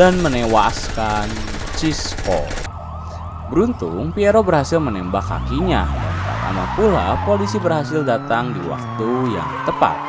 dan menewaskan Cisco. Beruntung, Piero berhasil menembak kakinya dan tak lama pula polisi berhasil datang di waktu yang tepat.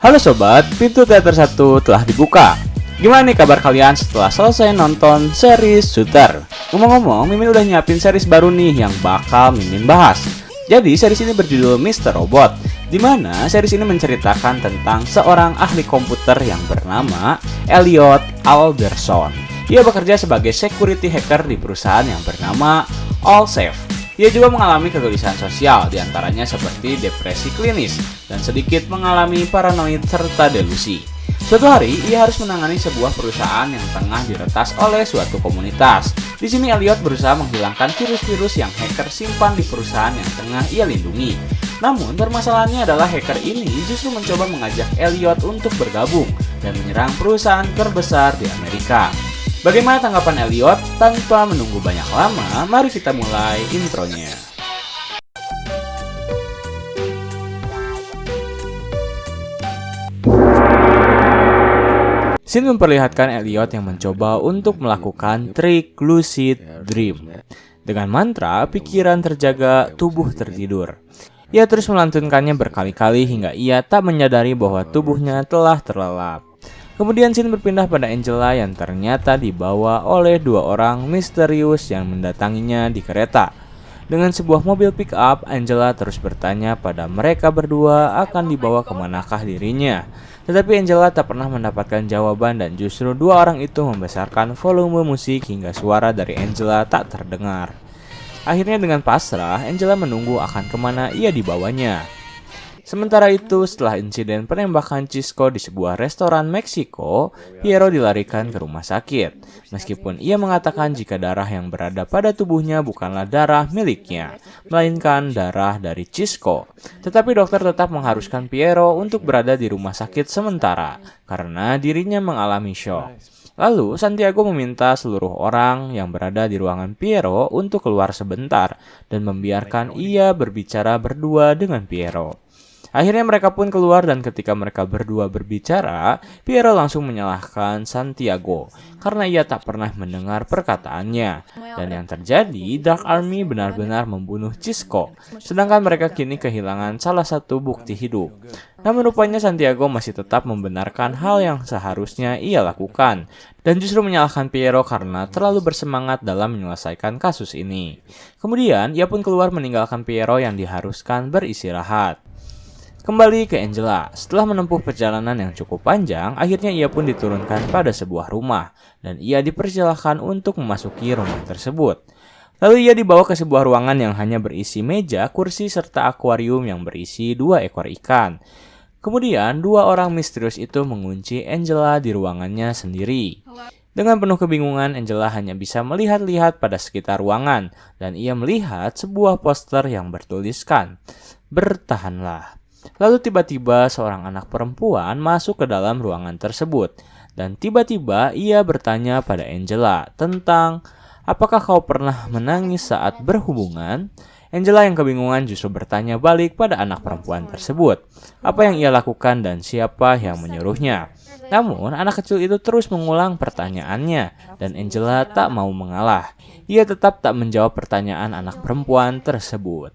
Halo sobat, pintu teater 1 telah dibuka. Gimana nih kabar kalian setelah selesai nonton series Shooter? Ngomong-ngomong, Mimin udah nyiapin series baru nih yang bakal Mimin bahas. Jadi series ini berjudul Mr. Robot, di mana series ini menceritakan tentang seorang ahli komputer yang bernama Elliot Alderson. Ia bekerja sebagai security hacker di perusahaan yang bernama Allsafe. Ia juga mengalami kegelisahan sosial, diantaranya seperti depresi klinis dan sedikit mengalami paranoid serta delusi. Suatu hari, ia harus menangani sebuah perusahaan yang tengah diretas oleh suatu komunitas. Di sini Elliot berusaha menghilangkan virus-virus yang hacker simpan di perusahaan yang tengah ia lindungi. Namun, permasalahannya adalah hacker ini justru mencoba mengajak Elliot untuk bergabung dan menyerang perusahaan terbesar di Amerika. Bagaimana tanggapan Elliot? Tanpa menunggu banyak lama, mari kita mulai intronya. Scene memperlihatkan Elliot yang mencoba untuk melakukan trik lucid dream. Dengan mantra, pikiran terjaga, tubuh tertidur. Ia terus melantunkannya berkali-kali hingga ia tak menyadari bahwa tubuhnya telah terlelap. Kemudian scene berpindah pada Angela yang ternyata dibawa oleh dua orang misterius yang mendatanginya di kereta. Dengan sebuah mobil pick-up, Angela terus bertanya pada mereka berdua akan dibawa kemanakah dirinya. Tetapi Angela tak pernah mendapatkan jawaban dan justru dua orang itu membesarkan volume musik hingga suara dari Angela tak terdengar. Akhirnya dengan pasrah, Angela menunggu akan kemana ia dibawanya. Sementara itu, setelah insiden penembakan Cisco di sebuah restoran Meksiko, Piero dilarikan ke rumah sakit. Meskipun ia mengatakan jika darah yang berada pada tubuhnya bukanlah darah miliknya, melainkan darah dari Cisco. Tetapi dokter tetap mengharuskan Piero untuk berada di rumah sakit sementara, karena dirinya mengalami shock. Lalu, Santiago meminta seluruh orang yang berada di ruangan Piero untuk keluar sebentar dan membiarkan ia berbicara berdua dengan Piero. Akhirnya mereka pun keluar dan ketika mereka berdua berbicara, Piero langsung menyalahkan Santiago karena ia tak pernah mendengar perkataannya. Dan yang terjadi, Dark Army benar-benar membunuh Cisco, sedangkan mereka kini kehilangan salah satu bukti hidup. Namun rupanya Santiago masih tetap membenarkan hal yang seharusnya ia lakukan, dan justru menyalahkan Piero karena terlalu bersemangat dalam menyelesaikan kasus ini. Kemudian, ia pun keluar meninggalkan Piero yang diharuskan beristirahat. Kembali ke Angela, setelah menempuh perjalanan yang cukup panjang, akhirnya ia pun diturunkan pada sebuah rumah, dan ia dipersilahkan untuk memasuki rumah tersebut. Lalu ia dibawa ke sebuah ruangan yang hanya berisi meja, kursi, serta akuarium yang berisi 2 ekor ikan. Kemudian, 2 orang misterius itu mengunci Angela di ruangannya sendiri. Dengan penuh kebingungan, Angela hanya bisa melihat-lihat pada sekitar ruangan, dan ia melihat sebuah poster yang bertuliskan, "Bertahanlah." Lalu tiba-tiba seorang anak perempuan masuk ke dalam ruangan tersebut. Dan tiba-tiba ia bertanya pada Angela tentang, "Apakah kau pernah menangis saat berhubungan?" Angela yang kebingungan justru bertanya balik pada anak perempuan tersebut, apa yang ia lakukan dan siapa yang menyuruhnya. Namun anak kecil itu terus mengulang pertanyaannya dan Angela tak mau mengalah. Ia tetap tak menjawab pertanyaan anak perempuan tersebut.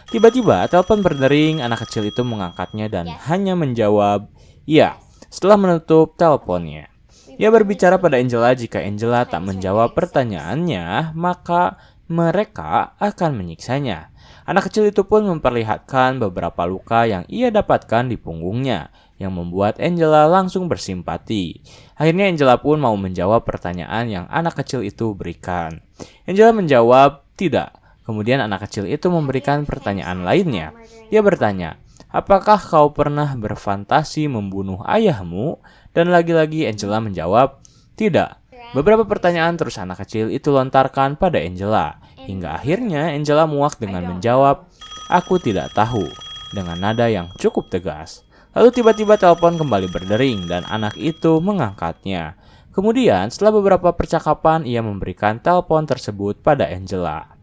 Tiba-tiba telepon berdering, anak kecil itu mengangkatnya dan hanya menjawab "iya" setelah menutup teleponnya. Ia berbicara pada Angela jika Angela tak menjawab pertanyaannya, maka mereka akan menyiksanya. Anak kecil itu pun memperlihatkan beberapa luka yang ia dapatkan di punggungnya, yang membuat Angela langsung bersimpati. Akhirnya Angela pun mau menjawab pertanyaan yang anak kecil itu berikan. Angela menjawab "tidak". Kemudian anak kecil itu memberikan pertanyaan lainnya. Ia bertanya, "Apakah kau pernah berfantasi membunuh ayahmu?" Dan lagi-lagi Angela menjawab, "Tidak." Beberapa pertanyaan terus anak kecil itu lontarkan pada Angela. Hingga akhirnya Angela muak dengan menjawab, "Aku tidak tahu." Dengan nada yang cukup tegas. Lalu tiba-tiba telepon kembali berdering dan anak itu mengangkatnya. Kemudian setelah beberapa percakapan ia memberikan telepon tersebut pada Angela,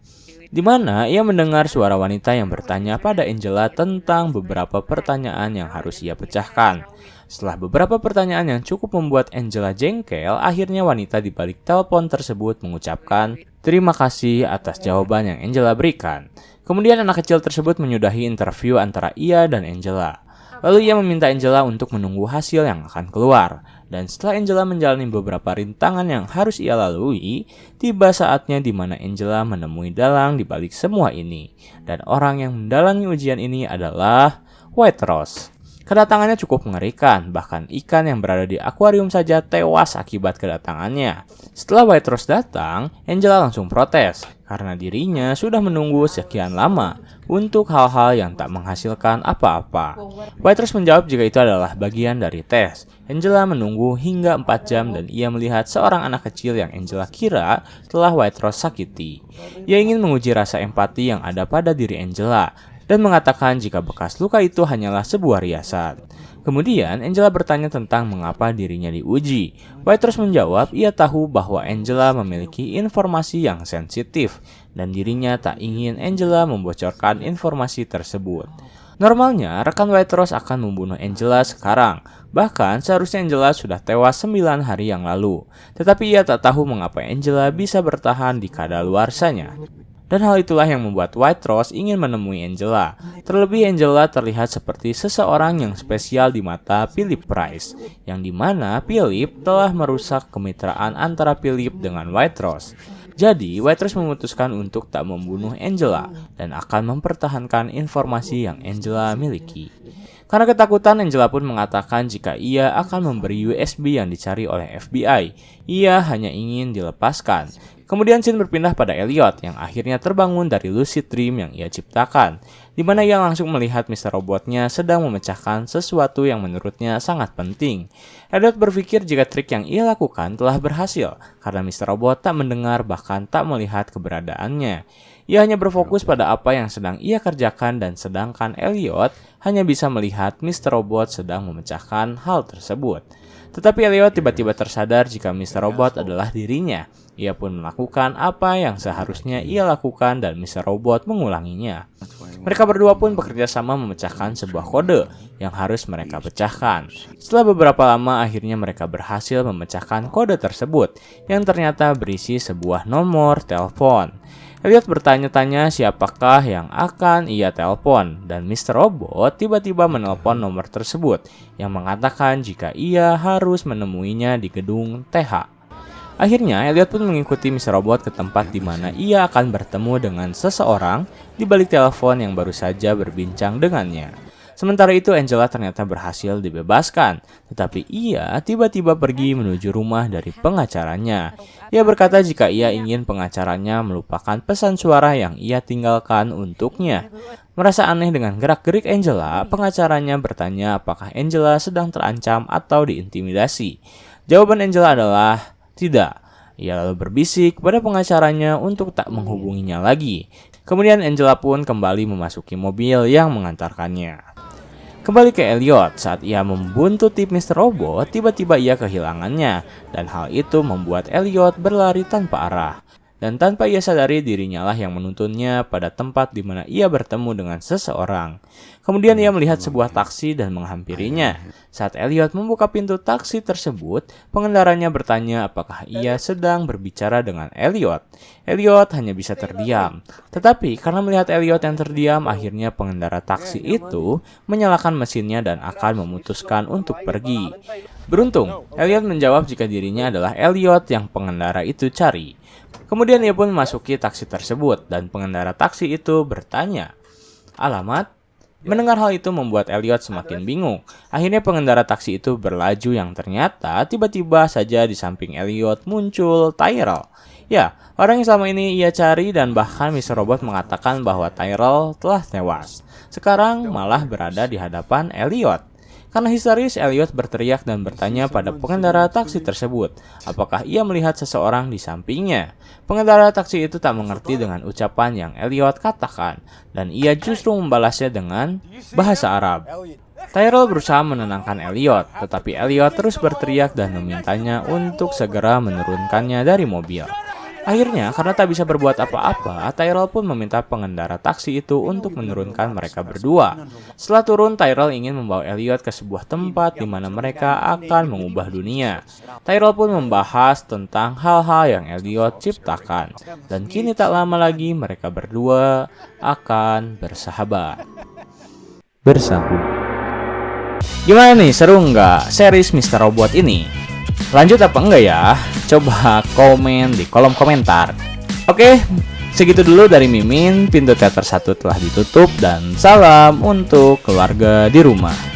di mana ia mendengar suara wanita yang bertanya pada Angela tentang beberapa pertanyaan yang harus ia pecahkan. Setelah beberapa pertanyaan yang cukup membuat Angela jengkel, akhirnya wanita di balik telepon tersebut mengucapkan terima kasih atas jawaban yang Angela berikan. Kemudian anak kecil tersebut menyudahi interview antara ia dan Angela. Lalu ia meminta Angela untuk menunggu hasil yang akan keluar. Dan setelah Angela menjalani beberapa rintangan yang harus ia lalui, tiba saatnya di mana Angela menemui dalang di balik semua ini. Dan orang yang mendalangi ujian ini adalah White Rose. Kedatangannya cukup mengerikan, bahkan ikan yang berada di akuarium saja tewas akibat kedatangannya. Setelah White Rose datang, Angela langsung protes, karena dirinya sudah menunggu sekian lama untuk hal-hal yang tak menghasilkan apa-apa. White Rose menjawab jika itu adalah bagian dari tes. Angela menunggu hingga 4 jam dan ia melihat seorang anak kecil yang Angela kira telah White Rose sakiti. Ia ingin menguji rasa empati yang ada pada diri Angela, dan mengatakan jika bekas luka itu hanyalah sebuah riasan. Kemudian Angela bertanya tentang mengapa dirinya diuji. White Rose menjawab ia tahu bahwa Angela memiliki informasi yang sensitif dan dirinya tak ingin Angela membocorkan informasi tersebut. Normalnya rekan White Rose akan membunuh Angela sekarang. Bahkan seharusnya Angela sudah tewas 9 hari yang lalu. Tetapi ia tak tahu mengapa Angela bisa bertahan di kadaluarsanya. Dan hal itulah yang membuat White Rose ingin menemui Angela. Terlebih Angela terlihat seperti seseorang yang spesial di mata Philip Price, yang dimana Philip telah merusak kemitraan antara Philip dengan White Rose. Jadi White Rose memutuskan untuk tak membunuh Angela dan akan mempertahankan informasi yang Angela miliki. Karena ketakutan, Angela pun mengatakan jika ia akan memberi USB yang dicari oleh FBI. Ia hanya ingin dilepaskan. Kemudian scene berpindah pada Elliot yang akhirnya terbangun dari lucid dream yang ia ciptakan, di mana ia langsung melihat Mr. Robotnya sedang memecahkan sesuatu yang menurutnya sangat penting. Elliot berpikir jika trik yang ia lakukan telah berhasil, karena Mr. Robot tak mendengar bahkan tak melihat keberadaannya. Ia hanya berfokus pada apa yang sedang ia kerjakan dan sedangkan Elliot hanya bisa melihat Mr. Robot sedang memecahkan hal tersebut. Tetapi Elliot tiba-tiba tersadar jika Mr. Robot adalah dirinya. Ia pun melakukan apa yang seharusnya ia lakukan dan Mr. Robot mengulanginya. Mereka berdua pun bekerja sama memecahkan sebuah kode yang harus mereka pecahkan. Setelah beberapa lama akhirnya mereka berhasil memecahkan kode tersebut yang ternyata berisi sebuah nomor telepon. Elliot bertanya-tanya siapakah yang akan ia telepon dan Mr. Robot tiba-tiba menelpon nomor tersebut yang mengatakan jika ia harus menemuinya di gedung TH. Akhirnya Elliot pun mengikuti Mr. Robot ke tempat di mana ia akan bertemu dengan seseorang di balik telepon yang baru saja berbincang dengannya. Sementara itu Angela ternyata berhasil dibebaskan, tetapi ia tiba-tiba pergi menuju rumah dari pengacaranya. Ia berkata jika ia ingin pengacaranya melupakan pesan suara yang ia tinggalkan untuknya. Merasa aneh dengan gerak-gerik Angela, pengacaranya bertanya apakah Angela sedang terancam atau diintimidasi. Jawaban Angela adalah tidak. Ia lalu berbisik kepada pengacaranya untuk tak menghubunginya lagi. Kemudian Angela pun kembali memasuki mobil yang mengantarkannya. Kembali ke Elliot, saat ia membuntuti Mr. Robot, tiba-tiba ia kehilangannya, dan hal itu membuat Elliot berlari tanpa arah. Dan tanpa ia sadari dirinya lah yang menuntunnya pada tempat di mana ia bertemu dengan seseorang. Kemudian ia melihat sebuah taksi dan menghampirinya. Saat Elliot membuka pintu taksi tersebut, pengendaranya bertanya apakah ia sedang berbicara dengan Elliot. Elliot hanya bisa terdiam. Tetapi karena melihat Elliot yang terdiam, akhirnya pengendara taksi itu menyalakan mesinnya dan akan memutuskan untuk pergi. Beruntung, Elliot menjawab jika dirinya adalah Elliot yang pengendara itu cari. Kemudian ia pun memasuki taksi tersebut dan pengendara taksi itu bertanya, "Alamat?" Mendengar hal itu membuat Elliot semakin bingung. Akhirnya pengendara taksi itu berlaju yang ternyata tiba-tiba saja di samping Elliot muncul Tyrell. Ya, orang yang selama ini ia cari dan bahkan Mr. Robot mengatakan bahwa Tyrell telah tewas. Sekarang malah berada di hadapan Elliot. Karena histeris, Elliot berteriak dan bertanya pada pengendara taksi tersebut, apakah ia melihat seseorang di sampingnya. Pengendara taksi itu tak mengerti dengan ucapan yang Elliot katakan, dan ia justru membalasnya dengan bahasa Arab. Tyrell berusaha menenangkan Elliot, tetapi Elliot terus berteriak dan memintanya untuk segera menurunkannya dari mobil. Akhirnya, karena tak bisa berbuat apa-apa, Tyrell pun meminta pengendara taksi itu untuk menurunkan mereka berdua. Setelah turun, Tyrell ingin membawa Elliot ke sebuah tempat di mana mereka akan mengubah dunia. Tyrell pun membahas tentang hal-hal yang Elliot ciptakan. Dan kini tak lama lagi mereka berdua akan bersahabat. Bersambung. Gimana nih, seru nggak series Mr. Robot ini? Lanjut apa enggak ya? Coba komen di kolom komentar. Oke, segitu dulu dari Mimin. Pintu teater 1 telah ditutup dan salam untuk keluarga di rumah.